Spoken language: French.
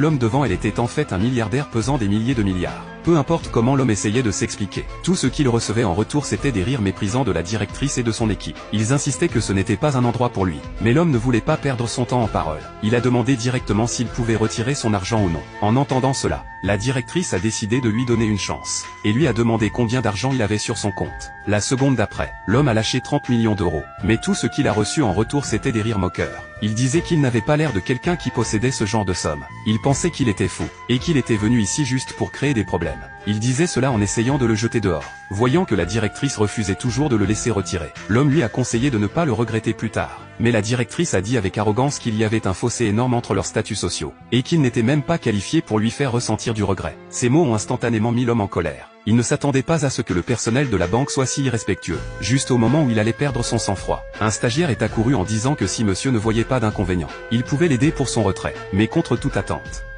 L'homme devant elle était en fait un milliardaire pesant des milliers de milliards. Peu importe comment l'homme essayait de s'expliquer, tout ce qu'il recevait en retour c'était des rires méprisants de la directrice et de son équipe. Ils insistaient que ce n'était pas un endroit pour lui. Mais l'homme ne voulait pas perdre son temps en paroles. Il a demandé directement s'il pouvait retirer son argent ou non. En entendant cela, la directrice a décidé de lui donner une chance. Et lui a demandé combien d'argent il avait sur son compte. La seconde d'après, l'homme a lâché 30 millions d'euros. Mais tout ce qu'il a reçu en retour c'était des rires moqueurs. Il disait qu'il n'avait pas l'air de quelqu'un qui possédait ce genre de somme. Il pensait qu'il était fou, et qu'il était venu ici juste pour créer des problèmes. Il disait cela en essayant de le jeter dehors. Voyant que la directrice refusait toujours de le laisser retirer, l'homme lui a conseillé de ne pas le regretter plus tard. Mais la directrice a dit avec arrogance qu'il y avait un fossé énorme entre leurs statuts sociaux, et qu'il n'était même pas qualifié pour lui faire ressentir du regret. Ces mots ont instantanément mis l'homme en colère. Il ne s'attendait pas à ce que le personnel de la banque soit si irrespectueux, juste au moment où il allait perdre son sang-froid. Un stagiaire est accouru en disant que si monsieur ne voyait pas d'inconvénient, il pouvait l'aider pour son retrait, mais contre toute attente.